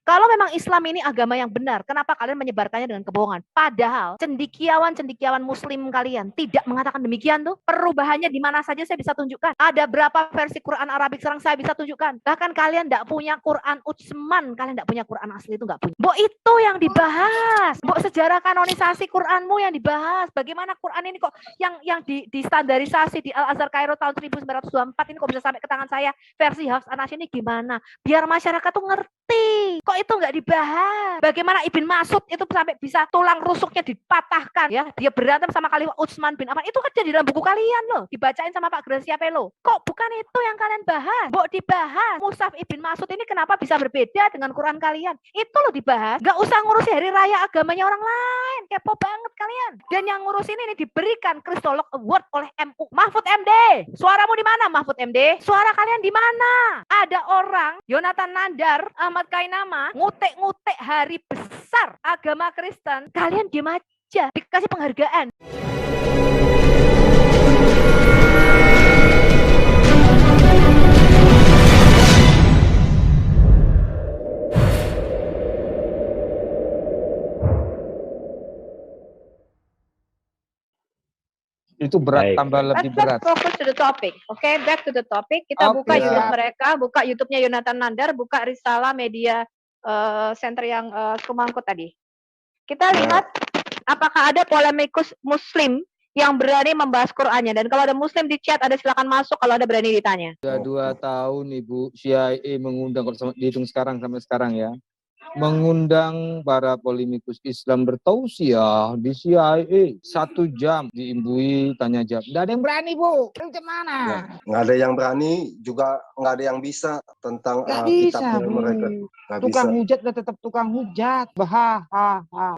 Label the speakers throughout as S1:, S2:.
S1: Kalau memang Islam ini agama yang benar, kenapa kalian menyebarkannya dengan kebohongan? Padahal cendikiawan Muslim kalian tidak mengatakan demikian tuh. Perubahannya di mana saja saya bisa tunjukkan. Ada berapa versi Quran Arabik sekarang saya bisa tunjukkan. Bahkan kalian tidak punya Quran Utsman, kalian tidak punya Quran asli itu nggak punya. Mbok itu yang dibahas. Mbok sejarah kanonisasi Quranmu yang dibahas. Bagaimana Quran ini kok yang distandarisasi di Al Azhar Kairo tahun 1924 ini kok bisa sampai ke tangan saya versi Hafs An-Nasr ini gimana? Biar masyarakat tuh ngerti. Kok itu nggak dibahas? Bagaimana Ibn Mas'ud itu sampai bisa tulang rusuknya dipatahkan ya? Dia berantem sama Khalifah Utsman bin Affan. Itu kan jadi dalam buku kalian loh. Dibacain sama Pak Gracia Pelo. Kok bukan itu yang kalian bahas? Mbok dibahas. Mushaf Ibn Mas'ud ini kenapa bisa berbeda dengan Quran kalian? Itu loh dibahas. Nggak usah ngurusi hari raya agamanya orang lain. Kepo banget kalian. Dan yang ngurus ini diberikan Kristolog Award oleh MU. Mahfud MD. Suaramu di mana Mahfud MD? Suara kalian di mana? Ada orang Yonatan Nandar, Ahmad Kainama ngutek-ngutek hari besar agama Kristen, kalian diam aja, dikasih penghargaan.
S2: Itu berat. Baik. Tambah lebih berat.
S1: Let's focus to the topic. Okay, back to the topic. Kita buka YouTube mereka, buka YouTube-nya Yonatan Nandar, buka Risalah Media Center yang Kumangkut tadi. Kita lihat apakah ada polemikus Muslim yang berani membahas Qur'annya. Dan kalau ada Muslim di chat, ada silakan masuk kalau ada berani ditanya.
S2: Sudah 2 tahun Ibu CIA mengundang, kalau dihitung sekarang sampai sekarang ya, mengundang para polemikus Islam bertausiah di CIA 1 jam diimbui tanya jawab. Nggak ada yang berani Bu. Macam mana?
S3: Nggak ada yang berani, juga nggak ada yang bisa tentang kitab mereka.
S2: Tukang hujat udah tetap tukang hujat.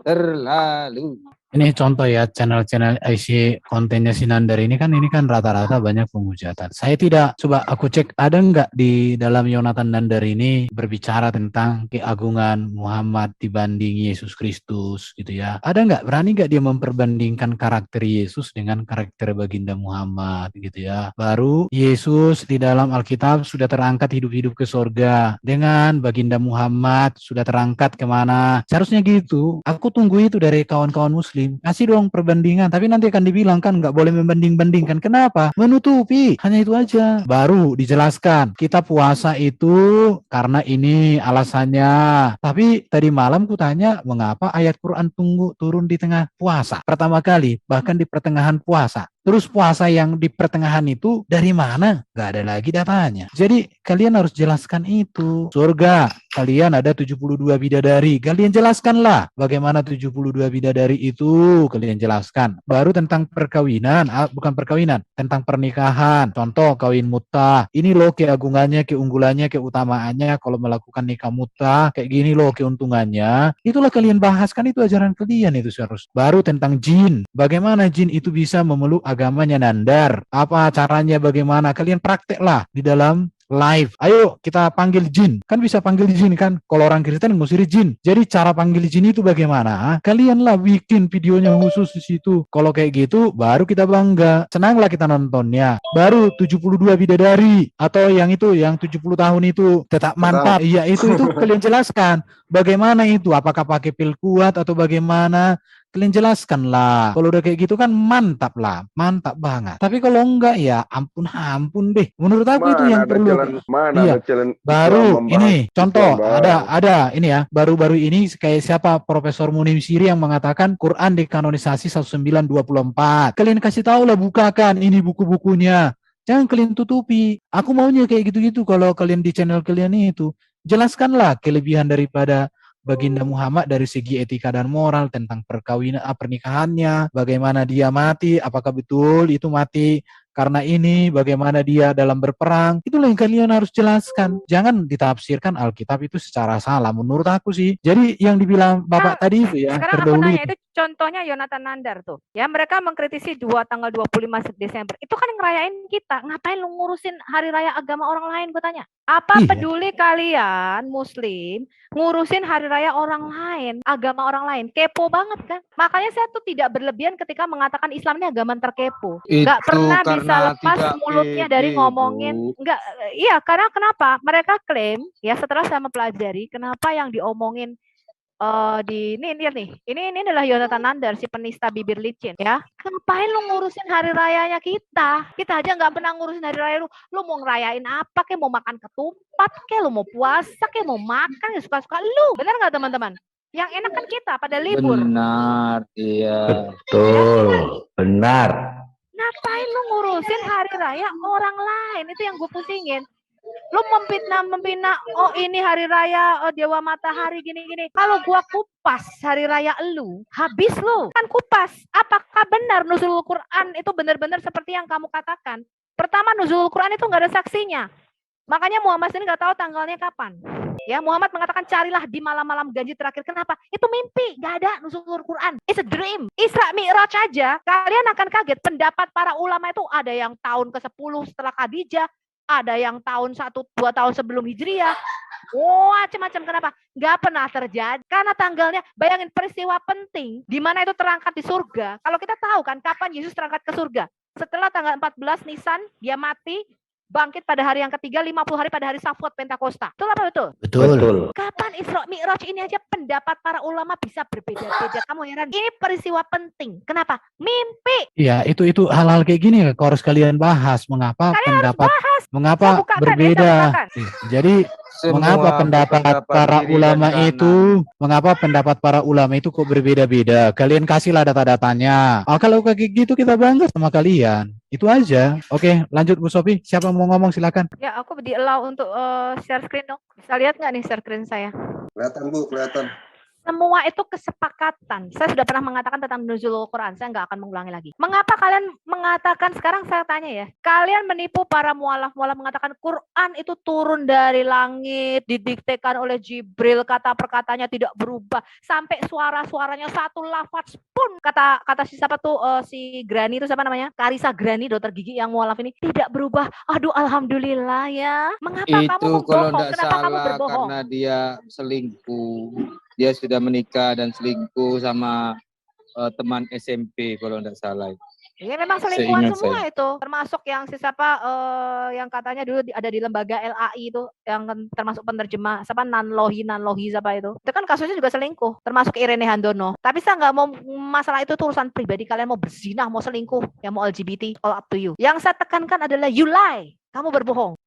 S2: Terlalu.
S4: Ini contoh ya, channel-channel isi kontennya si Nandar ini kan rata-rata banyak penghujatan. Saya tidak, coba aku cek ada nggak di dalam Yonatan Nandar ini berbicara tentang keagungan Muhammad dibanding Yesus Kristus gitu ya. Ada nggak, berani nggak dia memperbandingkan karakter Yesus dengan karakter baginda Muhammad gitu ya. Baru Yesus di dalam Alkitab sudah terangkat hidup-hidup ke surga, dengan baginda Muhammad sudah terangkat kemana. Seharusnya gitu. Aku tunggu itu dari kawan-kawan Muslim. Kasih dong perbandingan, tapi nanti akan dibilang kan nggak boleh membanding-bandingkan. Kenapa? Menutupi, hanya itu aja. Baru dijelaskan, kita puasa itu karena ini alasannya. Tapi tadi malam ku tanya, mengapa ayat Quran turun di tengah puasa? Pertama kali, bahkan di pertengahan puasa. Terus puasa yang di pertengahan itu dari mana? Gak ada lagi datanya. Jadi kalian harus jelaskan itu. Surga, kalian ada 72 bidadari. Kalian jelaskanlah bagaimana 72 bidadari itu. Kalian jelaskan. Baru tentang perkawinan, bukan perkawinan, tentang pernikahan. Contoh kawin muta. Ini loh keagungannya, keunggulannya, keutamaannya. Kalau melakukan nikah muta, kayak gini loh keuntungannya. Itulah kalian bahaskan, itu ajaran kalian itu seharusnya. Baru tentang jin. Bagaimana jin itu bisa memeluk agamanya Nandar, apa caranya, bagaimana, kalian prakteklah di dalam live. Ayo kita panggil jin, kan bisa panggil jin kan, kalau orang Kristen ngusir jin. Jadi cara panggil jin itu bagaimana? Kalianlah bikin videonya khusus di situ. Kalau kayak gitu baru kita bangga, senanglah kita nontonnya. Baru 72 bidadari atau yang itu yang 70 tahun itu tetap mantap. Iya itu kalian jelaskan bagaimana itu, apakah pakai pil kuat atau bagaimana. Kalian jelaskan lah. Kalau udah kayak gitu kan mantap lah, mantap banget. Tapi kalau enggak ya ampun deh. Menurut aku itu yang perlu. Iya. Baru ini contoh ada ini ya. Baru-baru ini kayak siapa, Profesor Munim Siri yang mengatakan Quran dikanonisasi 1924. Kalian kasih tahu lah, bukakan ini buku-bukunya. Jangan kalian tutupi. Aku maunya kayak gitu-gitu kalau kalian di channel kalian itu. Jelaskanlah kelebihan daripada baginda Muhammad dari segi etika dan moral, tentang perkawinan, pernikahannya, bagaimana dia mati, apakah betul itu mati karena ini, bagaimana dia dalam berperang. Itulah yang kalian harus jelaskan. Jangan ditafsirkan Alkitab itu secara salah menurut aku sih. Jadi yang dibilang Bapak tadi itu ya,
S1: sekarang aku nanya, itu Contohnya Yonatan Nandar tuh. Ya, mereka mengkritisi tanggal 25 Desember. Itu kan ngerayain kita. Ngapain lu ngurusin hari raya agama orang lain, gue tanya. Apa
S4: Iya.
S1: peduli kalian muslim ngurusin hari raya orang lain, agama orang lain? Kepo banget kan? Makanya saya tuh tidak berlebihan ketika mengatakan Islam ini agama terkepo. Nggak
S2: Itu
S1: pernah bisa
S2: karena
S1: lepas
S2: tidak
S1: mulutnya dari
S2: pede,
S1: ngomongin.
S2: Bu.
S1: Enggak, iya, karena kenapa? Mereka klaim, ya setelah saya mempelajari, kenapa yang diomongin ini adalah Yonatan Nandar, si penista bibir licin, ya. Ngapain lu ngurusin hari rayanya kita? Kita aja nggak pernah ngurusin hari raya lu. Lu mau ngerayain apa? Kayak mau makan ketupat, kayak lu mau puasa, kayak mau makan, ya suka-suka lu. Benar nggak teman-teman? Yang enak kan kita pada libur.
S2: Benar, iya.
S5: Betul, benar.
S1: Ngapain lu ngurusin hari raya orang lain? Itu yang gue pusingin. Lu membina, oh ini hari raya Dewa Matahari gini-gini. Kalau gua kupas hari raya lu, habis lu. Kan kupas. Apakah benar nuzulul Quran itu benar-benar seperti yang kamu katakan? Pertama, nuzulul Quran itu nggak ada saksinya. Makanya Muhammad ini nggak tahu tanggalnya kapan. Ya, Muhammad mengatakan carilah di malam-malam ganjil terakhir. Kenapa? Itu mimpi, nggak ada nuzulul Quran. It's a dream. Isra Mi'raj aja, kalian akan kaget. Pendapat para ulama itu ada yang tahun ke-10 setelah Khadijah, ada yang tahun 1-2 tahun sebelum Hijriah. Macam-macam. Kenapa? Nggak pernah terjadi. Karena tanggalnya, bayangin peristiwa penting, di mana itu terangkat di surga. Kalau kita tahu kan, kapan Yesus terangkat ke surga? Setelah tanggal 14 Nisan, dia mati, bangkit pada hari yang ketiga, 50 hari pada hari Safuat Pentakosta. Betul apa betul?
S5: Betul.
S1: Kapan Isra Mi'raj ini aja pendapat para ulama bisa berbeda-beda. Kamu heran? Ini peristiwa penting. Kenapa? Mimpi.
S4: Iya, itu hal-hal kayak gini kok harus kalian bahas. Mengapa pendapat mengapa
S1: Saya bukakan,
S4: berbeda?
S1: saya bukakan.
S4: Jadi mengapa pendapat para
S2: kiri dan
S4: ulama
S2: kanan.
S4: itu, mengapa pendapat para ulama itu kok berbeda-beda? Kalian kasihlah data-datanya. Kalau kayak gitu kita bangga sama kalian. Itu aja. Oke, lanjut Bu Sofi. Siapa mau ngomong silakan.
S1: Ya, aku di-allow untuk share screen dong. Bisa lihat nggak nih share screen saya?
S3: Kelihatan Bu, kelihatan.
S1: Semua itu kesepakatan. Saya sudah pernah mengatakan tentang nuzulul Quran. Saya nggak akan mengulangi lagi. Mengapa kalian mengatakan, sekarang saya tanya ya, kalian menipu para mualaf-mualaf mengatakan Quran itu turun dari langit, didiktekan oleh Jibril, kata perkatanya tidak berubah, sampai suara-suaranya satu lafaz pun, kata si siapa tuh, si Grani itu siapa namanya? Karisa Grani, dokter gigi yang mualaf ini, tidak berubah. Aduh, alhamdulillah ya. Mengapa kamu
S2: Itu kalau
S1: membohong?
S2: tidak
S1: Kenapa kamu
S2: salah
S1: berbohong?
S2: karena dia selingkuh. Dia sudah menikah dan selingkuh sama teman SMP kalau tidak salah.
S1: Iya, memang selingkuhan
S2: Seingat
S1: semua itu, termasuk yang si siapa yang katanya dulu ada di lembaga LAI itu, yang termasuk penerjemah siapa Nanlohi siapa itu kan kasusnya juga selingkuh, termasuk Irene Handono. Tapi saya nggak mau, masalah itu urusan pribadi kalian, mau berzinah, mau selingkuh, yang mau LGBT, all up to you. Yang saya tekankan adalah you lie, kamu berbohong.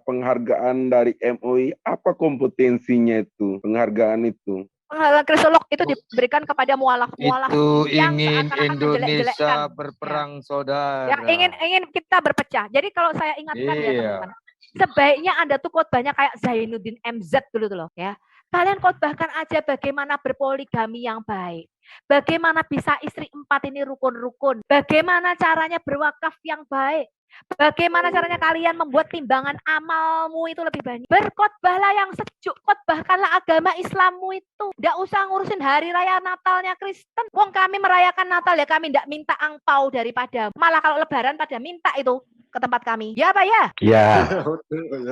S6: Penghargaan dari MUI, apa kompetensinya itu, penghargaan itu?
S1: Penghargaan Krisolog itu diberikan kepada mualaf-mualaf
S2: Itu
S1: yang
S2: ingin
S1: seakan-akan menjelek-jelekkan.
S2: Indonesia berperang saudara.
S1: Ya, ingin kita berpecah. Jadi kalau saya ingatkan ya
S2: Iya.
S1: teman-teman, sebaiknya Anda tuh khotbahnya kayak Zainuddin MZ dulu tuh loh ya. Kalian khotbahkan aja bagaimana berpoligami yang baik. Bagaimana bisa istri 4 ini rukun-rukun. Bagaimana caranya berwakaf yang baik. Bagaimana caranya kalian membuat timbangan amalmu itu lebih banyak. Berkhotbahlah yang sejuk, khotbahkanlah agama Islammu itu. Tidak usah ngurusin hari raya Natalnya Kristen. Wong kami merayakan Natal ya, kami tidak minta angpau daripada. Malah kalau lebaran pada minta itu ke tempat kami. Ya Pak ya?
S5: Ya,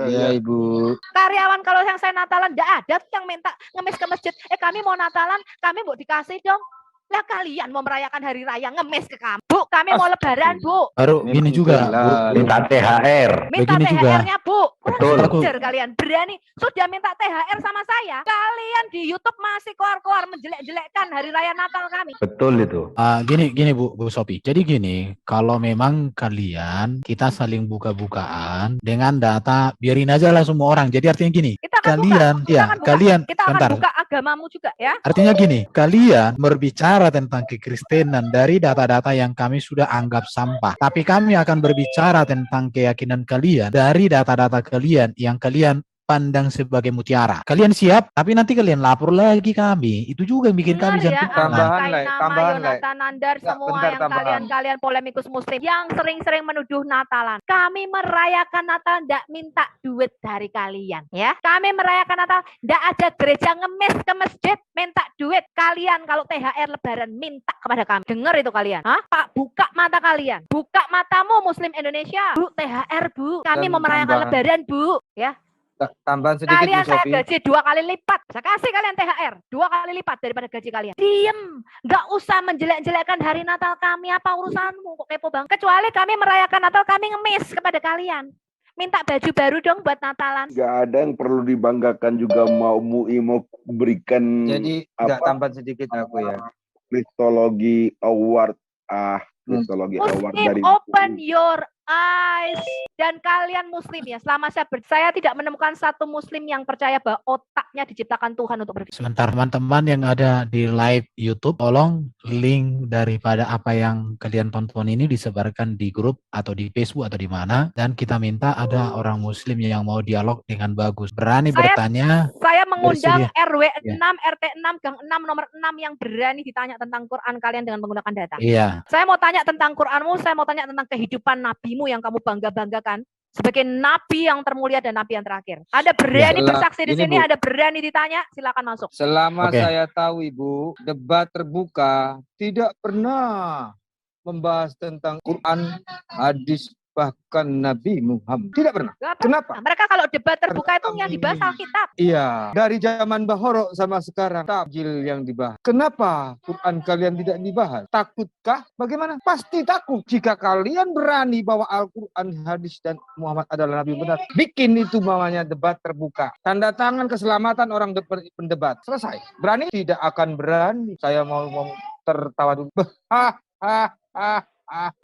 S2: Ya Ibu.
S1: Karyawan kalau yang saya Natalan tidak ada tuh yang minta ngemis ke masjid. Kami mau Natalan, kami mau dikasih dong. Lah kalian mau merayakan hari raya ngemis ke kamu. Bu, kami mau lebaran, Bu.
S4: Baru
S2: Memang
S4: gini juga,
S2: jelas.
S4: Bu.
S5: minta THR.
S1: Minta
S4: Begini juga.
S1: THR-nya, Bu.
S5: Betul.
S1: Kurang ajar kalian. Berani sudah minta THR sama saya. Kalian di YouTube masih keluar-keluar menjelek-jelekkan hari raya Natal kami.
S5: Betul itu.
S4: Gini Bu Sopi. Jadi gini, kalau memang kalian kita saling buka-bukaan dengan data, biarin aja lah semua orang. Jadi artinya gini,
S1: Kita akan
S4: kalian,
S1: buka.
S4: ya kalian,
S1: Kita akan
S4: bentar.
S1: buka agamamu juga ya.
S4: Artinya gini, kalian berbicara tentang kekristenan dari data-data yang kami sudah anggap sampah. Tapi kami akan berbicara tentang keyakinan kalian dari data-data kalian yang kalian dipandang sebagai mutiara. Kalian siap, tapi nanti kalian lapor lagi kami. Itu juga yang bikin kami
S1: Dengar ya,
S4: jangan tenang.
S2: Tambahan,
S1: Ahmad
S2: Lai,
S1: Kainama,
S2: tambahan, Lai.
S1: Yonatan Nandar,
S2: Ya,
S1: semua
S2: bentar,
S1: yang
S2: tambahan.
S1: kalian polemikus muslim yang sering-sering menuduh Natalan. Kami merayakan Natal ndak minta duit dari kalian, ya. Kami merayakan Natal ndak ada gereja ngemis ke masjid minta duit. Kalian kalau THR Lebaran minta kepada kami. Dengar itu kalian. Hah? Pak, buka mata kalian. Buka matamu Muslim Indonesia. Bu, THR, Bu. Kami
S2: Dan
S1: mau merayakan
S2: tambahan.
S1: Lebaran, Bu, ya.
S2: Tambahan sedikit, Bu
S1: Kalian saya
S2: Sofi.
S1: gaji 2 kali lipat. Saya kasih kalian THR 2 kali lipat daripada gaji kalian. Diem, nggak usah menjelek-jelekkan hari Natal kami. Apa urusanmu? Kok kepo bang? Kecuali kami merayakan Natal, kami ngemis kepada kalian. Minta baju baru dong buat Natalan.
S6: Gak ada yang perlu dibanggakan juga mau MUI mau berikan
S2: Jadi nggak
S6: apa
S2: tambahan sedikit aku ya.
S6: Kristologi Award. Kristologi Award
S1: Muslim,
S6: dari
S1: open
S6: MUI.
S1: your eyes. Dan kalian Muslim ya, selama saya tidak menemukan satu Muslim yang percaya bahwa otaknya diciptakan Tuhan untuk berpikir.
S4: Sebentar teman-teman yang ada di live YouTube, tolong link daripada apa yang kalian tonton ini disebarkan di grup atau di Facebook atau di mana, dan kita minta ada orang Muslim yang mau dialog dengan bagus, berani bertanya.
S1: Saya mengundang
S4: Bersedia.
S1: RW 6,
S4: Ya.
S1: RT 6, Gang 6, nomor 6 yang berani ditanya tentang Quran kalian dengan menggunakan data.
S4: Iya,
S1: Saya mau tanya tentang Quranmu, saya mau tanya tentang kehidupan nabimu yang kamu bangga-banggakan sebagai nabi yang termulia dan nabi yang terakhir. Ada berani
S2: Ya,
S1: bersaksi di
S2: ini,
S1: sini,
S2: Bu.
S1: ada berani ditanya, silakan masuk.
S2: Selama
S4: Oke.
S2: saya tahu, Ibu, debat terbuka tidak pernah membahas tentang Quran, hadis, bahkan Nabi Muhammad. Tidak pernah.
S1: Gak apa.
S2: Kenapa?
S1: Nah, mereka kalau debat terbuka itu yang dibahas Alkitab.
S2: Iya, dari zaman Bahoro sama sekarang takjil yang dibahas. Kenapa Quran kalian tidak dibahas? Takutkah? Bagaimana? Pasti takut. Jika kalian berani bahwa Al-Quran, hadis, dan Muhammad adalah Nabi benar, bikin itu namanya debat terbuka. Tanda tangan keselamatan orang pendebat. Selesai. Berani? Tidak akan berani. Saya mau tertawa dulu.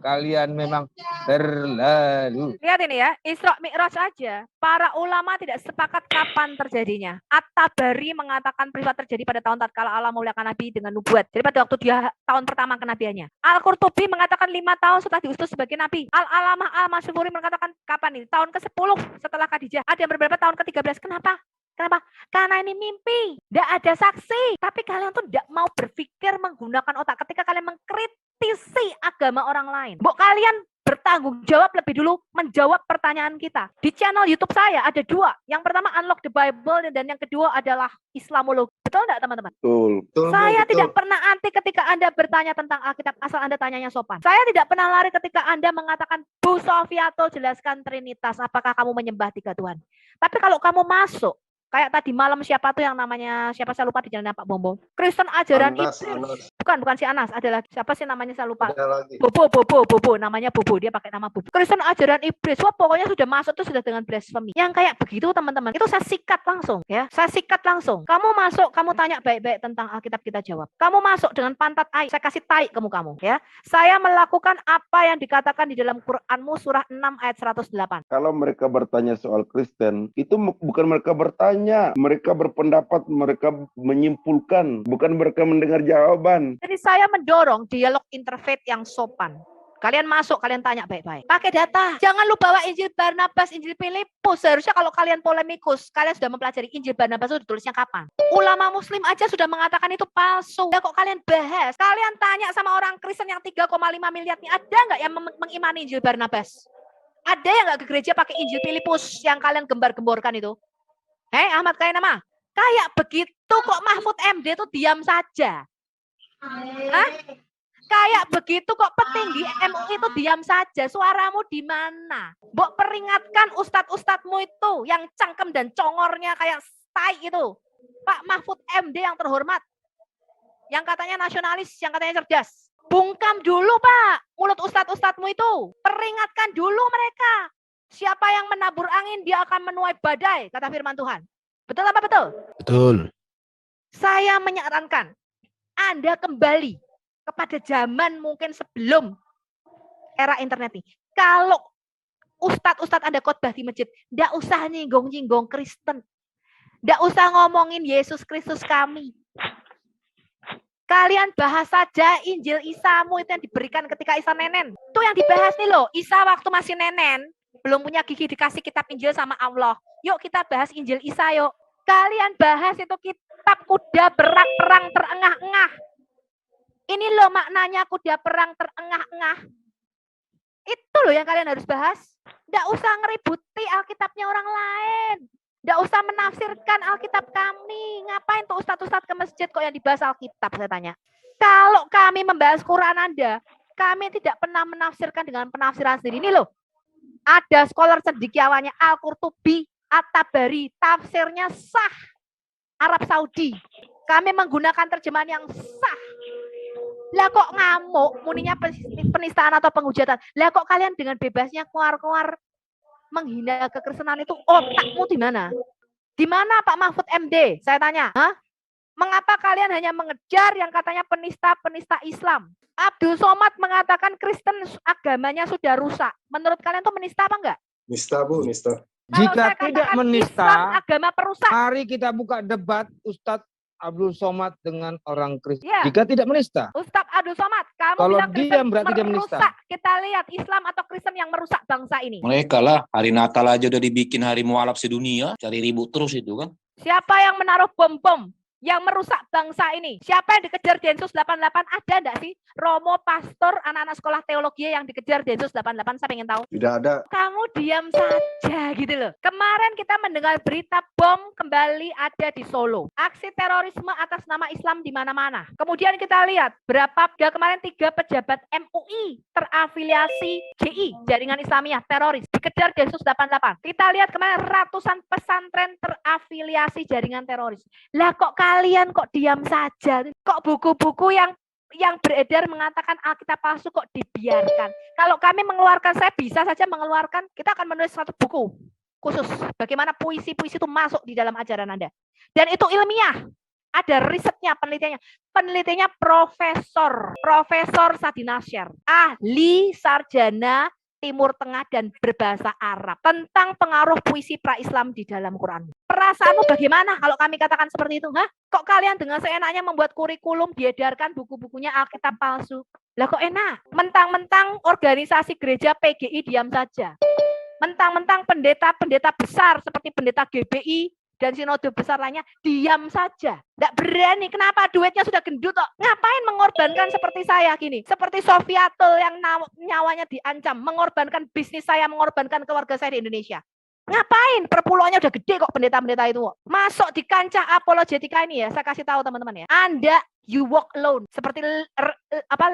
S2: Kalian memang terlalu.
S1: Lihat ini ya, Isra Mi'raj aja, para ulama tidak sepakat kapan terjadinya. At-Tabari mengatakan peristiwa terjadi pada tahun tatkala Allah memuliakan Nabi dengan nubuat. Jadi pada waktu dia tahun pertama kenabiannya. Al-Qurtubi mengatakan 5 tahun setelah diutus sebagai Nabi. Al-Alamah Al-Masyfuri mengatakan kapan ini? Tahun ke-10 setelah Khadijah. Ada yang beberapa tahun ke-13. Kenapa? Kenapa? Karena ini mimpi. Tidak ada saksi. Tapi kalian tuh tidak mau berpikir menggunakan otak ketika kalian mengkritisi agama orang lain. Mbok kalian bertanggung jawab lebih dulu menjawab pertanyaan kita. Di channel YouTube saya ada 2. Yang pertama Unlock the Bible dan yang kedua adalah Islamologi. Betul enggak teman-teman?
S6: Betul.
S3: Betul, Bu,
S1: Saya
S3: betul.
S1: tidak pernah anti ketika Anda bertanya tentang Alkitab asal Anda tanyanya sopan. Saya tidak pernah lari ketika Anda mengatakan, Bu Sofiato jelaskan Trinitas, apakah kamu menyembah 3 Tuhan. Tapi kalau kamu masuk kayak tadi malam siapa tuh yang namanya, siapa saya lupa di jalan Pak Bombong. Kristen ajaran
S3: Anas,
S1: iblis.
S3: Anas.
S1: Bukan si Anas, adalah siapa sih namanya saya lupa.
S3: Ada lagi.
S1: Bobo, namanya Bobo, dia pakai nama Bobo. Kristen ajaran iblis, wah pokoknya sudah masuk tuh sudah dengan blasphemy. Yang kayak begitu teman-teman, itu saya sikat langsung ya, saya sikat langsung. Kamu masuk, kamu tanya baik-baik tentang Alkitab, kita jawab. Kamu masuk dengan pantat air, saya kasih tai kamu ya. Saya melakukan apa yang dikatakan di dalam Quranmu surah 6 ayat 108.
S6: Kalau mereka bertanya soal Kristen, itu bukan mereka bertanya, mereka berpendapat, mereka menyimpulkan, bukan mereka mendengar jawaban.
S1: Jadi saya mendorong dialog interfaith yang sopan. Kalian masuk, kalian tanya baik-baik. Pakai data. Jangan lupa bawa Injil Barnabas, Injil Filipus. Seharusnya kalau kalian polemikus, kalian sudah mempelajari Injil Barnabas itu ditulisnya kapan. Ulama Muslim aja sudah mengatakan itu palsu. Ya kok kalian bahas? Kalian tanya sama orang Kristen yang 3,5 miliar nih, ada nggak yang mengimani Injil Barnabas? Ada yang nggak ke gereja pakai Injil Filipus yang kalian gembar-gemborkan itu? Ahmad Kainama, kayak begitu kok Mahfud MD tuh diam saja. Hah? Kayak begitu kok petinggi MUI itu diam saja. Suaramu di mana? Mbok peringatkan ustadz-ustadzmu itu yang cangkem dan congornya kayak tai itu. Pak Mahfud MD yang terhormat. Yang katanya nasionalis, yang katanya cerdas. Bungkam dulu Pak, mulut ustadz-ustadzmu itu. Peringatkan dulu mereka. Siapa yang menabur angin, dia akan menuai badai, kata firman Tuhan. Betul apa betul?
S4: betul.
S1: Saya menyarankan Anda kembali kepada zaman mungkin sebelum era internet ini. Kalau ustadz-ustadz Anda khotbah di masjid, tidak usah nyinggung-nyinggung Kristen. Tidak usah ngomongin Yesus Kristus kami. Kalian bahas saja Injil Isamu itu yang diberikan ketika Isa nenen. Itu yang dibahas nih loh, Isa waktu masih nenen, belum punya gigi dikasih kitab Injil sama Allah. Yuk kita bahas Injil Isa yuk. Kalian bahas itu kitab kuda perang terengah-engah. Ini loh maknanya kuda perang terengah-engah. Itu loh yang kalian harus bahas. Nggak usah ngeributi Alkitabnya orang lain. Nggak usah menafsirkan Alkitab kami. Ngapain tuh ustadz-ustadz ke masjid kok yang dibahas Alkitab, saya tanya. Kalau kami membahas Quran Anda, kami tidak pernah menafsirkan dengan penafsiran sendiri. Ini loh, ada scholar cendekiawannya Al-Qurtubi, At-Tabari, tafsirnya sah. Arab Saudi. Kami menggunakan terjemahan yang sah. Lah kok ngamuk, muninya penistaan atau penghujatan. Lah kok kalian dengan bebasnya keluar-keluar menghina kekristenan itu otakmu di mana? Di mana Pak Mahfud MD? Saya tanya, hah? Mengapa kalian hanya mengejar yang katanya penista Islam? Abdul Somad mengatakan Kristen agamanya sudah rusak. Menurut kalian itu menista apa enggak?
S3: Nista Bu, nista.
S2: Jika tidak
S1: Islam
S2: menista,
S1: agama perusak.
S2: mari kita buka debat Ustadz Abdul Somad dengan orang Kristen.
S1: Ya.
S2: Jika tidak menista.
S1: Ustadz Abdul Somad, kamu
S2: Kalau
S1: bilang
S2: dia
S1: Kristen
S2: berarti dia menista.
S1: merusak. Kita lihat Islam atau Kristen yang merusak bangsa ini.
S7: Mereka lah, hari Natal aja udah dibikin hari mualaf sedunia, cari ribut terus itu kan.
S1: Siapa yang menaruh bom-bom yang merusak bangsa ini? Siapa yang dikejar Densus 88? Ada enggak sih? Romo, pastor, anak-anak sekolah teologi yang dikejar Densus 88? Saya pengen tahu.
S3: Tidak ada.
S1: Kamu diam saja gitu loh. Kemarin kita mendengar berita bom kembali ada di Solo. Aksi terorisme atas nama Islam di mana-mana. Kemudian kita lihat kemarin 3 pejabat MUI terafiliasi JI, Jaringan Islamiyah Teroris, dikejar Densus 88. Kita lihat kemarin ratusan pesantren terafiliasi jaringan teroris. Lah kok kalian kok diam saja? Kok buku-buku yang beredar mengatakan Alkitab palsu kok dibiarkan? Kalau kami mengeluarkan, saya bisa saja mengeluarkan, kita akan menulis satu buku khusus bagaimana puisi-puisi itu masuk di dalam ajaran Anda. Dan itu ilmiah. Ada risetnya, penelitiannya. Penelitiannya Profesor Sadi Nasyar, ahli sarjana Timur Tengah dan berbahasa Arab tentang pengaruh puisi pra-Islam di dalam Quran. Perasaanmu bagaimana kalau kami katakan seperti itu? Hah? Kok kalian dengan seenaknya membuat kurikulum, diedarkan buku-bukunya Alkitab palsu? Lah kok enak? Mentang-mentang organisasi gereja PGI diam saja. Mentang-mentang pendeta-pendeta besar seperti pendeta GBI dan sinode besar lainnya diam saja. Nggak berani. Kenapa? Duitnya sudah gendut kok. Ngapain mengorbankan seperti saya gini? Seperti Sofiatul yang nyawanya diancam. Mengorbankan bisnis saya, mengorbankan keluarga saya di Indonesia. Ngapain? Perpuluhannya udah gede kok pendeta-pendeta itu. Masuk di kancah apologetika ini ya. Saya kasih tahu teman-teman ya. Anda, you walk alone. Seperti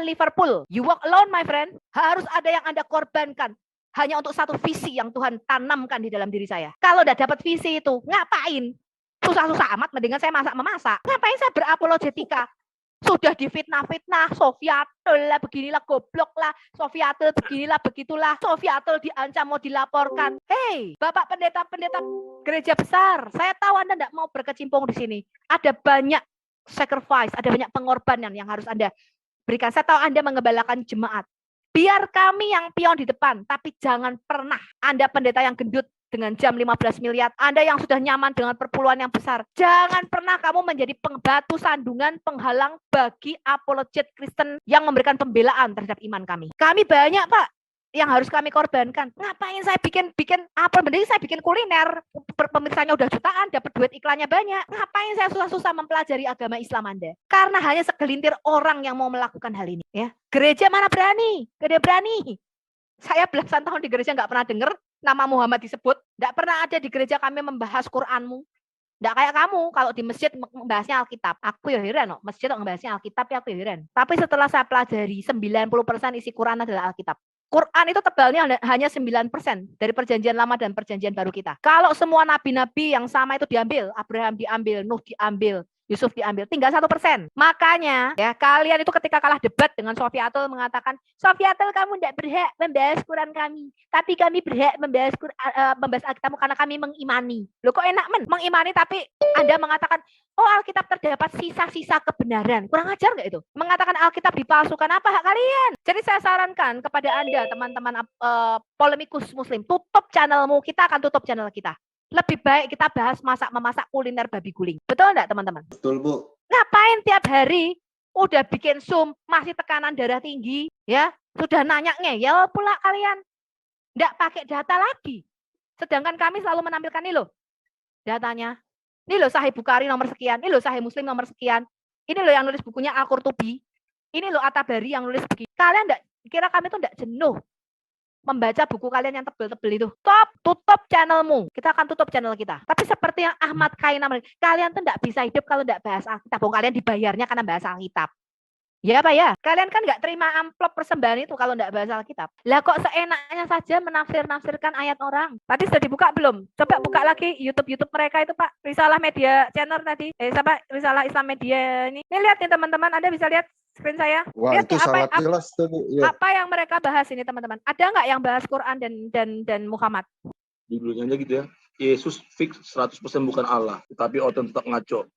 S1: Liverpool. You walk alone my friend. Harus ada yang Anda korbankan. Hanya untuk satu visi yang Tuhan tanamkan di dalam diri saya. Kalau udah dapat visi itu, ngapain? Susah-susah amat, mendingan saya masak-memasak. Ngapain saya berapologetika? Sudah difitnah-fitnah, Sofiatul lah, beginilah goblok lah, Sofiatul beginilah, begitulah, Sofiatul diancam mau dilaporkan. Hei, Bapak pendeta-pendeta gereja besar, saya tahu Anda tidak mau berkecimpung di sini. Ada banyak sacrifice, ada banyak pengorbanan yang harus Anda berikan. Saya tahu Anda mengembalakan jemaat. Biar kami yang pion di depan, tapi jangan pernah Anda pendeta yang gendut dengan jam 15 miliar, Anda yang sudah nyaman dengan perpuluhan yang besar, jangan pernah kamu menjadi batu sandungan penghalang bagi apologet Kristen yang memberikan pembelaan terhadap iman kami. Kami banyak Pak yang harus kami korbankan. Ngapain saya bikin apa? Mending saya bikin kuliner, pemirsanya udah jutaan, dapat duit iklannya banyak. Ngapain saya susah-susah mempelajari agama Islam Anda? Karena hanya segelintir orang yang mau melakukan hal ini. Ya, gereja mana berani? Gede berani. Saya belasan tahun di gereja nggak pernah dengar nama Muhammad disebut. Nggak pernah ada di gereja kami membahas Quranmu. Nggak kayak kamu, kalau di masjid membahasnya Alkitab. Aku ya heran, masjid membahasnya Alkitab, ya aku ya heran. Tapi setelah saya pelajari, 90% isi Quran adalah Alkitab. Quran itu tebalnya hanya 9% dari perjanjian lama dan perjanjian baru kita. Kalau semua nabi-nabi yang sama itu diambil, Abraham diambil, Nuh diambil, Yusuf diambil, tinggal 1%. Makanya ya kalian itu ketika kalah debat dengan Sofiatul mengatakan, Sofiatul kamu tidak berhak membahas Quran kami, tapi kami berhak membahas Alkitabmu karena kami mengimani. Loh kok enak mengimani tapi Anda mengatakan, oh Alkitab terdapat sisa-sisa kebenaran. Kurang ajar nggak itu? Mengatakan Alkitab dipalsukan, apa hak kalian? Jadi saya sarankan kepada Anda teman-teman polemikus muslim, tutup channelmu, kita akan tutup channel kita. Lebih baik kita bahas memasak kuliner babi guling. Betul enggak teman-teman?
S3: Betul Bu.
S1: Ngapain tiap hari udah bikin Zoom, masih tekanan darah tinggi, ya? Sudah nanya ngeyel pula kalian. Enggak pakai data lagi. Sedangkan kami selalu menampilkan ini loh. datanya. Ini loh Sahih Bukhari nomor sekian, ini loh Sahih Muslim nomor sekian. Ini loh yang nulis bukunya Al-Qurtubi. Ini loh At-Tabari yang nulis begini. Kalian enggak kira kami tuh enggak jenuh membaca buku kalian yang tebel-tebel itu? Tutup channelmu. Kita akan tutup channel kita. Tapi seperti yang Ahmad Kainam, kalian tuh enggak bisa hidup kalau enggak bahas Alkitab. Kalian dibayarnya karena bahas Alkitab. Ya Pak ya, kalian kan nggak terima amplop persembahan itu kalau nggak bahas Alkitab. Lah kok seenaknya saja menafsir-nafsirkan ayat orang. Tadi sudah dibuka belum? Coba buka lagi YouTube mereka itu Pak. Risalah Media Channel tadi. Risalah Islam Media ini. Ini lihat nih teman-teman, Anda bisa lihat screen saya.
S3: Wah,
S1: Lihat
S3: itu
S1: nih,
S3: sangat jelas tuh, Bu. Ya.
S1: apa yang mereka bahas ini teman-teman. Ada nggak yang bahas Quran dan Muhammad?
S8: Judulnya aja gitu ya. Yesus fix 100% bukan Allah, tetapi orang tetap ngaco.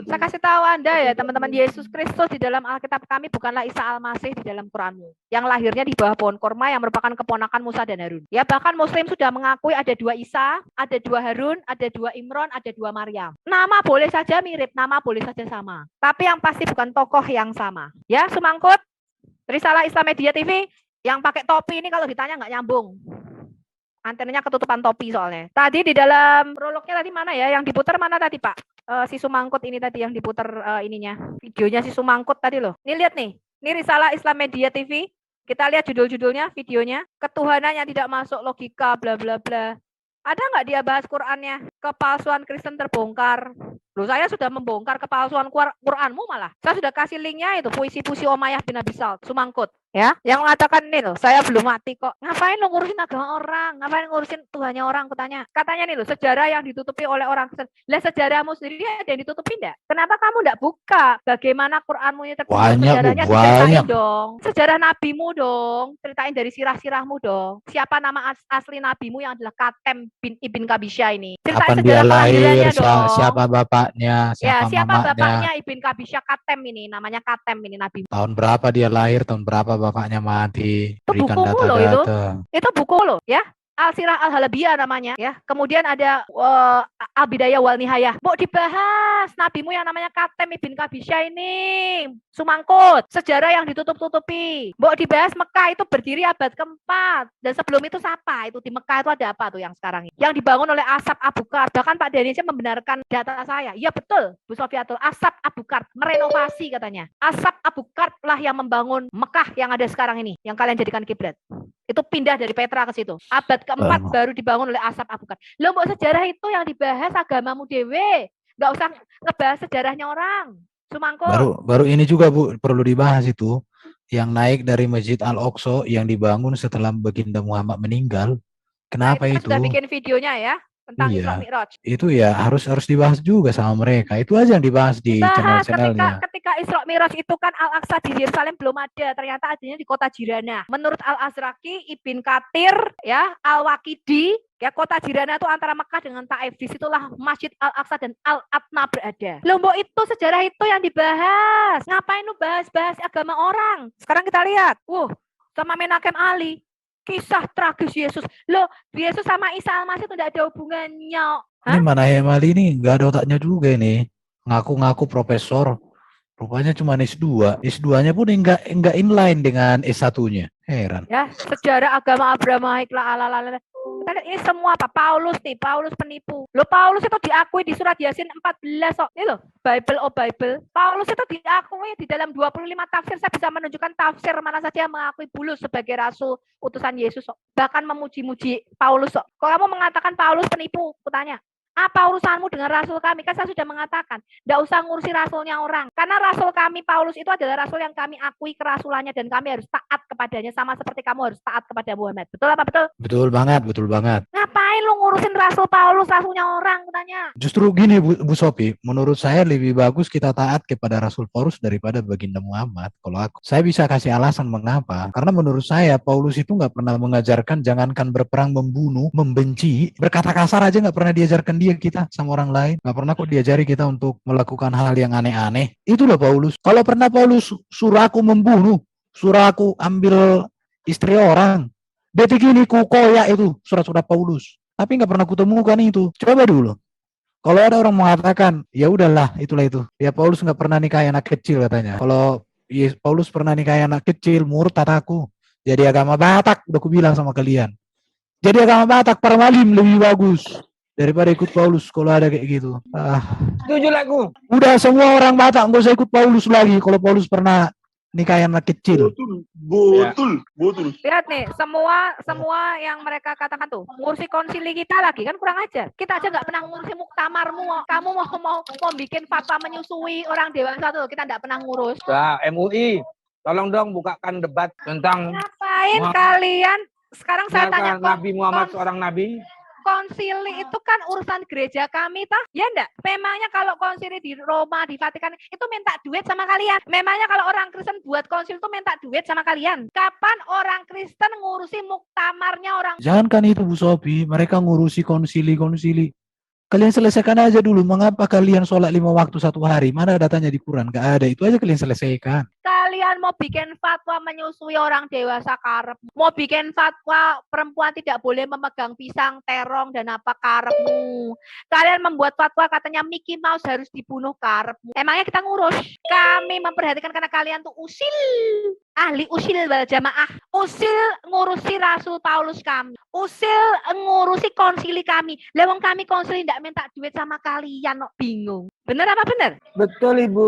S1: Saya kasih tahu Anda ya teman-teman, Yesus Kristus di dalam Alkitab kami bukanlah Isa Al-Masih di dalam Quranmu. Yang lahirnya di bawah pohon korma yang merupakan keponakan Musa dan Harun. Ya bahkan Muslim sudah mengakui ada 2 Isa, ada 2 Harun, ada 2 Imron, ada 2 Maryam. Nama boleh saja mirip, nama boleh saja sama. Tapi yang pasti bukan tokoh yang sama. Ya Sumangkut, Risalah Islam Media TV, yang pakai topi ini kalau ditanya nggak nyambung. Antenanya ketutupan topi soalnya. Tadi di dalam prolognya tadi mana ya? Yang diputar mana tadi Pak? Si Sumangkut ini tadi yang diputar ininya. Videonya si Sumangkut tadi loh. Ini lihat nih. Ini Risalah Islam Media TV. Kita lihat judul-judulnya, videonya. Ketuhanan yang tidak masuk logika, bla bla bla. Ada nggak dia bahas Qurannya? Kepalsuan Kristen terbongkar. Loh saya sudah membongkar kepalsuan Quranmu malah. Saya sudah kasih linknya itu, puisi-puisi Umayyah bin Abi Salt, Sumangkut. Ya, yang mengatakan ini loh, saya belum mati kok. Ngapain lo ngurusin agama orang? Ngapain ngurusin Tuhannya orang? Katanya nih loh, sejarah yang ditutupi oleh orang Kristen. Lah sejarahmu sendiri ada yang ditutupi enggak? Kenapa kamu enggak buka bagaimana Quranmu ini tertutup? Sejarahnya diceritain dong. Sejarah nabimu dong, ceritain dari sirah-sirahmu dong. Siapa nama asli nabimu yang adalah Katem bin Ibn Kabisya ini? Ceritain
S4: Kapan dia
S1: sejarah
S4: lahir,
S1: kelahirannya dong.
S4: siapa bapaknya,
S1: Siapa
S4: mamanya,
S1: bapaknya Ibn Kabisya Katem ini, namanya Katem ini nabi.
S4: tahun berapa dia lahir, tahun berapa bapaknya mati.
S1: Itu
S4: Berikan
S1: bukumu loh itu.
S4: data-data.
S1: Itu buku loh ya. Al-Sirah Al-Halabiyah namanya ya. Kemudian ada Al-Bidayah wal Nihayah. Mau dibahas nabimu yang namanya Katem Ibn Kabisya ini. Sumangkut, sejarah yang ditutup-tutupi. Mau dibahas Mekah itu berdiri abad keempat. Dan sebelum itu siapa? Itu di Mekah itu ada apa tuh yang sekarang ini? Yang dibangun oleh Asap Abukar. Bahkan Pak Denisa membenarkan data saya. Ya betul, Bu Sofiatul. Asap Abukar merenovasi katanya. Asap Abukar lah yang membangun Mekah yang ada sekarang ini. Yang kalian jadikan kiblat. Itu pindah dari Petra ke situ. Abad keempat baru dibangun oleh Asap Abukar. Loh, mbok sejarah itu yang dibahas agamamu dewe. Nggak usah ngebahas sejarahnya orang. Sumangkut.
S4: Baru ini juga Bu, perlu dibahas itu. Yang naik dari Masjid Al-Aqsa yang dibangun setelah Baginda Muhammad meninggal. Kenapa
S1: Nah,
S4: itu?
S1: Sudah bikin videonya ya. Tentang Isra Mi'raj.
S4: Itu ya harus dibahas juga sama mereka. Itu aja yang dibahas di channel-channelnya.
S1: Ketika Isra Mi'raj itu kan Al-Aqsa di Yerusalem belum ada, ternyata adanya di kota Jirana. Menurut Al-Azraqi, Ibn Katsir, ya, Al-Waqidi, ya kota Jirana itu antara Mekah dengan Taif. Di situlah Masjid Al-Aqsa dan Al-Atna berada. Lombok itu sejarah itu yang dibahas. Ngapain lu bahas-bahas agama orang? Sekarang kita lihat. Sama Menakem Ali. Kisah tragis Yesus. Loh, Yesus sama Isa Al-Masih itu tidak ada hubungannya.
S4: Ini Menahem Ali ini nggak ada otaknya juga ini. Ngaku-ngaku profesor. Rupanya cuma S2. S2-nya pun enggak inline dengan S1-nya. Heran.
S1: Ya, sejarah agama Abramaik lah ala. Kita lihat ini semua apa? Paulus nih, Paulus penipu. Loh, Paulus itu diakui di surat Yasin 14 kok. Ini loh, Bible. Paulus itu diakui di dalam 25 tafsir. Saya bisa menunjukkan tafsir mana saja yang mengakui Bulus sebagai rasul utusan Yesus kok. Bahkan memuji-muji Paulus kok. Kalau kamu mengatakan Paulus penipu, aku tanya, apa urusanmu dengan rasul kami? Kan saya sudah mengatakan, tidak usah ngurusi rasulnya orang. Karena rasul kami, Paulus itu adalah rasul yang kami akui kerasulannya dan kami harus taat kepadanya sama seperti kamu harus taat kepada Muhammad. Betul apa betul?
S4: Betul banget.
S1: Ngapain lu ngurusin rasul Paulus, rasulnya orang, katanya?
S4: Justru gini Bu Sophie, menurut saya lebih bagus kita taat kepada Rasul Paulus daripada Baginda Muhammad. Kalau saya bisa kasih alasan mengapa. Karena menurut saya Paulus itu nggak pernah mengajarkan jangankan berperang, membunuh, membenci, berkata kasar aja nggak pernah diajarkan dia kita sama orang lain. Nggak pernah kok diajari kita untuk melakukan hal yang aneh-aneh. Itulah Paulus. Kalau pernah Paulus suruh aku membunuh, suruh aku ambil istri orang, detik ini ku koyak itu surat-surat Paulus. Tapi nggak pernah kutemukan itu. Coba dulu. Kalau ada orang mengatakan, ya udahlah, itulah itu. Ya Paulus nggak pernah nikahi anak kecil katanya. Kalau Paulus pernah nikahi anak kecil, murtad aku. Jadi agama Batak, udah aku bilang sama kalian. Jadi agama Batak, Parmalim lebih bagus. daripada ikut Paulus kalau ada kayak gitu.
S2: Setuju lah aku.
S4: Udah semua orang Batak nggak usah ikut Paulus lagi. Kalau Paulus pernah nikahin anak kecil.
S8: Betul.
S1: Lihat nih, semua yang mereka katakan tuh, ngurusi konsili kita lagi kan kurang ajar. Kita aja nggak pernah ngurusi muktamarmu. Kamu mau bikin fatwa menyusui orang dewasa tuh, kita nggak pernah ngurus.
S2: Nah, MUI, tolong dong bukakan debat tentang
S1: Ngapain kalian? Sekarang saya tanya,
S2: Nabi Muhammad seorang nabi.
S1: konsili itu kan urusan gereja kami, tah? Ya enggak? Memangnya kalau konsili di Roma, di Vatikan, itu minta duit sama kalian? Memangnya kalau orang Kristen buat konsili itu minta duit sama kalian? Kapan orang Kristen ngurusi muktamarnya orang?
S4: Jangan kan itu Bu Sophie, mereka ngurusi konsili. Kalian selesaikan aja dulu, mengapa kalian sholat 5 waktu 1 hari? Mana datanya di Quran? Gak ada, itu aja kalian selesaikan.
S1: Kalian mau bikin fatwa menyusui orang dewasa karep, mau bikin fatwa perempuan tidak boleh memegang pisang, terong, dan apa karepmu. Kalian membuat fatwa katanya Mickey Mouse harus dibunuh karepmu. Emangnya kita ngurus? Kami memperhatikan karena kalian tuh usil, ahli usil wal jamaah, usil ngurusi Rasul Paulus kami, usil ngurusi konsili kami. Lewong kami konsili tidak minta duit sama kalian, kok bingung. Bener apa bener?
S2: Betul Ibu.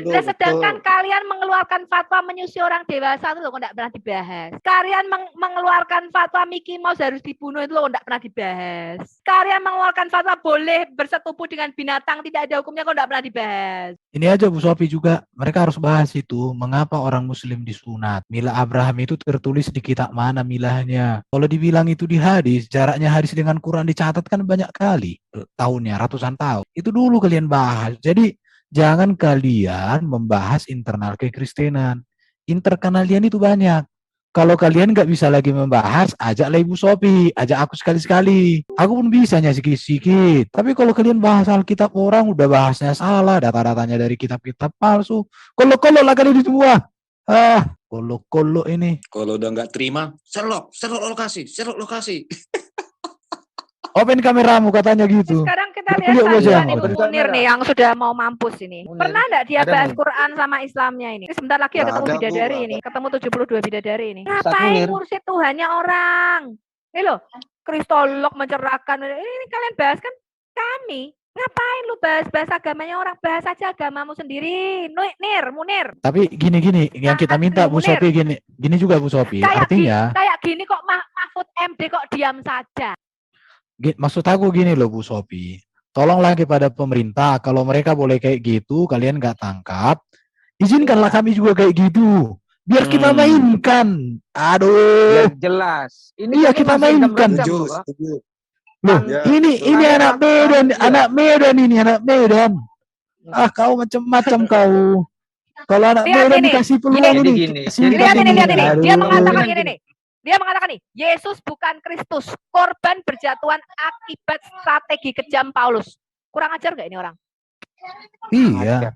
S1: Nah, sedangkan kalian mengeluarkan fatwa menyusui orang dewasa itu loh kok tidak pernah dibahas. Kalian mengeluarkan fatwa Mickey Mouse harus dibunuh itu loh kok tidak pernah dibahas. Kalian mengeluarkan fatwa boleh bersetubuh dengan binatang tidak ada hukumnya kok tidak pernah dibahas.
S4: Ini aja Bu Sophie juga, mereka harus bahas itu, mengapa orang muslim disunat. Milah Abraham itu tertulis di kitab mana milahnya. Kalau dibilang itu di hadis, jaraknya hadis dengan Quran dicatat kan banyak kali. Tahunnya, ratusan tahun. Itu dulu kalian bahas. Jadi, jangan kalian membahas internal kekristenan. Interkanalian itu banyak. Kalau kalian nggak bisa lagi membahas, ajaklah Ibu Sophie, ajak aku sekali-sekali. Aku pun bisa sikit-sikit. Tapi kalau kalian bahas Alkitab orang, udah bahasnya salah, data-datanya dari kitab-kitab palsu. Kolok-kolok lah kalian semua. Kolok-kolok ini.
S7: Kalau udah nggak terima, serlok lokasi.
S4: Open kameramu katanya gitu.
S1: Sekarang kita
S4: Betul,
S1: lihat
S4: Bu,
S1: sajian
S4: betul.
S1: Ibu Munir nih yang sudah mau mampus ini.
S2: Munir.
S1: Pernah enggak dia
S2: Ada,
S1: bahas
S2: Bu.
S1: Quran sama Islamnya ini? Sebentar lagi ya
S3: Nggak
S1: ketemu
S3: ada, Bu,
S1: bidadari
S3: nggak
S1: ini,
S3: ada.
S1: ketemu 72 bidadari ini.
S2: Ustaz
S1: Ngapain
S2: Munir.
S1: ngurusin Tuhannya orang? Ini loh, kristolog mencerahkan. Ini kalian bahas kan kami. Ngapain lu bahas agamanya orang? Bahas aja agamamu sendiri. Munir.
S4: Tapi gini, yang kita minta Bu
S1: Munir.
S4: Sophie gini juga Bu Sophie.
S1: Kayak
S4: Artinya,
S1: kayak gini kok Mahfud MD kok diam saja.
S4: maksud aku gini loh Bu Sophie. Tolonglah kepada pemerintah, kalau mereka boleh kayak gitu, kalian nggak tangkap, izinkanlah kami juga kayak gitu. Biar kita mainkan. Aduh.
S2: Biar jelas.
S4: Iya,
S2: kan
S4: kita
S2: masih
S4: mainkan.
S2: 16 jam,
S3: Setuju,
S2: Pak.
S3: setuju.
S4: Loh,
S3: Ya,
S4: ini
S3: betul.
S4: anak Medan,
S2: Iya.
S4: anak Medan. Kau macam-macam kau. Kalau anak
S1: Lihat
S4: Medan
S1: ini.
S4: dikasih peluang
S2: Jadi
S4: ini.
S2: gini,
S4: kasih
S2: jadi
S1: Lihat ini.
S4: Aduh.
S1: Dia mengatakan
S2: Gini.
S1: gini nih. Dia mengatakan nih, Yesus bukan Kristus, korban berjatuhan akibat strategi kejam Paulus. Kurang ajar nggak ini orang?
S4: Iya.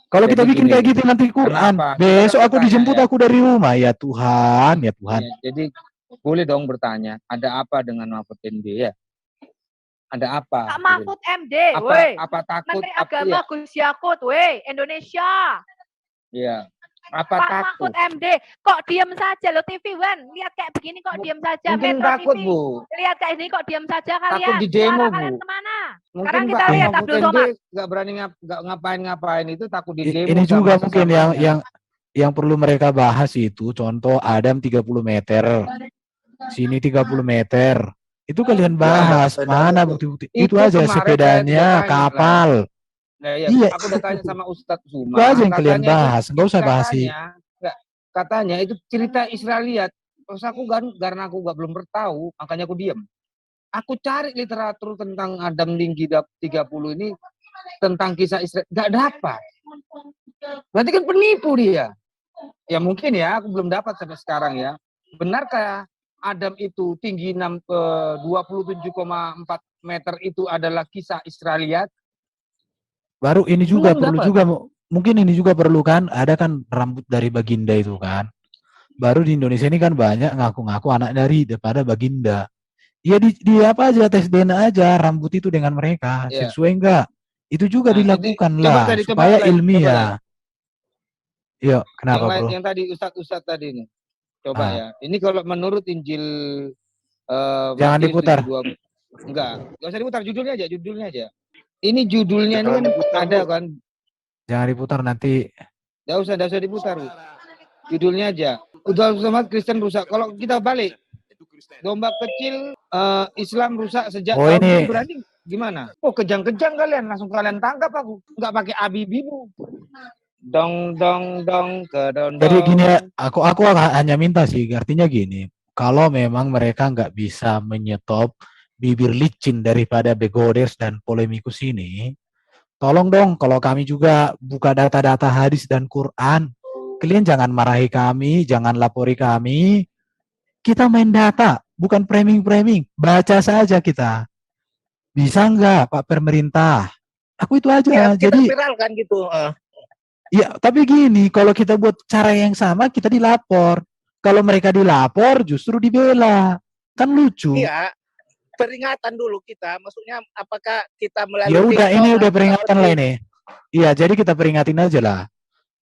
S4: Kalau kita
S2: Jadi
S4: bikin
S2: gini,
S4: kayak gitu nanti Quran.
S2: kenapa?
S4: Besok
S2: Kita
S4: aku
S2: bertanya,
S4: dijemput
S2: ya.
S4: aku dari rumah. Ya Tuhan.
S2: Ya, jadi boleh dong bertanya, ada apa dengan Mahfud MD ya? Ada apa?
S1: Pak Mahfud MD,
S2: Apa,
S1: woi.
S2: apa takut?
S1: Menteri
S2: Apa,
S1: Agama Gus Yakut, woi, Indonesia.
S2: ya. Apa
S1: Pak
S2: takut?
S1: Mahfud MD, kok diam saja lo TV One? Lihat kayak begini kok diam saja.
S2: Mungkin
S1: Metro
S2: takut,
S1: TV,
S2: Bu.
S1: lihat kayak ini kok diam saja kalian.
S2: Takut di demo,
S1: Suara
S2: Bu.
S1: kalian kemana?
S2: Mungkin
S1: Sekarang kita
S2: Pak
S1: lihat
S2: Mahfud
S1: Abdul
S2: MD
S1: Somad.
S2: nggak berani nggak ngapain itu, takut di demo.
S4: Ini juga
S2: sama
S4: mungkin
S2: sesamanya.
S4: yang perlu mereka bahas itu contoh Adam 30 meter. Sini 30 meter. Itu kalian bahas
S3: sepeda
S4: mana
S3: itu.
S4: bukti-bukti.
S2: Itu
S4: Itu aja
S2: kemarin saya
S4: sepedanya,
S2: sudah tanya
S4: kapal.
S2: Nah, ya,
S4: Iya.
S2: aku udah tanya sama Ustadz Zuma.
S4: Itu aja yang kalian
S2: katanya itu-
S4: bahas. Nggak usah bahas sih.
S2: Katanya itu cerita Israeliat. Terus aku karena aku belum bertahu, makanya aku diam. Aku cari literatur tentang Adam tinggi 30 ini, tentang kisah Israel, nggak dapat. Berarti kan penipu dia. Ya mungkin ya, aku belum dapat sampai sekarang ya. Benarkah Adam itu tinggi 27,4 meter itu adalah kisah Israeliat?
S4: Baru ini juga
S2: Belum
S4: perlu
S2: dapat.
S4: juga mungkin ini juga perlu kan ada kan rambut dari Baginda itu kan. Baru di Indonesia ini kan banyak ngaku-ngaku anak dari daripada Baginda. Ya di apa aja tes DNA aja rambut itu dengan mereka
S2: Iya.
S4: sesuai enggak? Itu juga
S2: Nah,
S4: dilakukan
S2: jadi, coba
S4: lah
S2: tadi, coba
S4: supaya
S2: live,
S4: ilmiah. Yuk, kenapa
S2: yang lain,
S4: bro?
S2: yang tadi Ustadz tadi nih. Coba
S4: Ah.
S2: ya. Ini kalau menurut Injil
S4: Jangan
S2: Matius
S4: diputar.
S2: Enggak usah diputar, judulnya aja. Ini judulnya ini kan ada kan.
S4: Jangan diputar nanti.
S2: Enggak usah diputar. Judulnya aja. Udah sama Kristen rusak. Kalau kita balik, domba kecil Islam rusak sejak
S4: Oh,
S2: tahun
S4: ini.
S2: itu berarti gimana? Oh, kejang-kejang kalian, langsung kalian tangkap aku. Enggak pakai abibimu. Dong ke dong.
S4: Jadi gini ya, aku hanya minta sih, artinya gini, kalau memang mereka nggak bisa menyetop bibir licin daripada begoders dan polemikus ini, tolong dong kalau kami juga buka data-data hadis dan Quran, kalian jangan marahi kami, jangan lapori kami, kita main data, bukan framing-framing, baca saja kita. Bisa nggak Pak pemerintah? Aku itu aja,
S9: kita
S4: jadi
S9: viralkan gitu.
S4: ya, tapi gini, kalau kita buat cara yang sama, kita dilapor. Kalau mereka dilapor, justru dibela. Kan lucu.
S9: Iya, peringatan dulu kita. Maksudnya apakah kita melalui
S4: Ya udah,
S9: TikTok
S4: ini udah
S9: atau
S4: peringatan lah ini. Iya, jadi kita peringatin aja lah.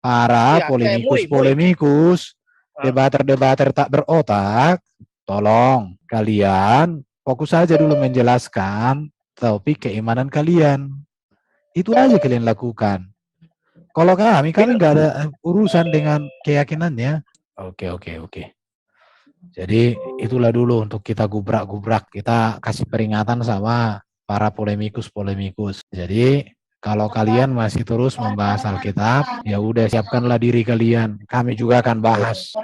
S4: Para
S9: Iya, kayak
S4: polemikus, debater-debater tak berotak, tolong kalian fokus saja dulu menjelaskan topik keimanan kalian. Itu aja kalian lakukan. Kalau kami nggak ada urusan dengan keyakinannya. Oke. Jadi itulah dulu untuk kita gubrak-gubrak. Kita kasih peringatan sama para polemikus. Jadi kalau kalian masih terus membahas Alkitab, ya udah siapkanlah diri kalian. Kami juga akan bahas.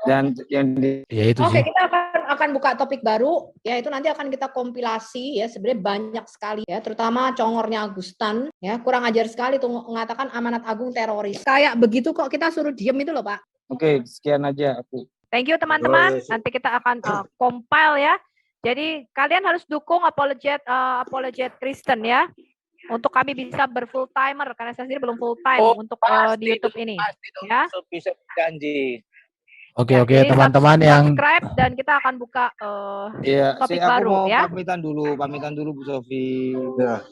S2: Dan yang
S4: ya itu
S1: Oke,
S4: sih.
S1: kita akan buka topik baru, yaitu nanti akan kita kompilasi ya, sebenarnya banyak sekali ya, terutama congornya Agustan ya, kurang ajar sekali tuh mengatakan amanat agung teroris. Kayak begitu kok kita suruh diem itu loh, Pak.
S2: Oke, sekian aja aku.
S1: Thank you teman-teman. Nanti kita akan compile ya. Jadi kalian harus dukung apologet Kristen ya. Untuk kami bisa berfull timer karena saya sendiri belum full time untuk di YouTube ini. Ya.
S9: Bisa janji.
S4: Oke,
S1: Jadi
S4: teman-teman yang
S1: subscribe dan kita akan buka
S2: Iya,
S1: topik
S2: aku
S1: baru
S2: mau
S1: ya.
S2: pamitan dulu Bu Sofi.
S3: Ya.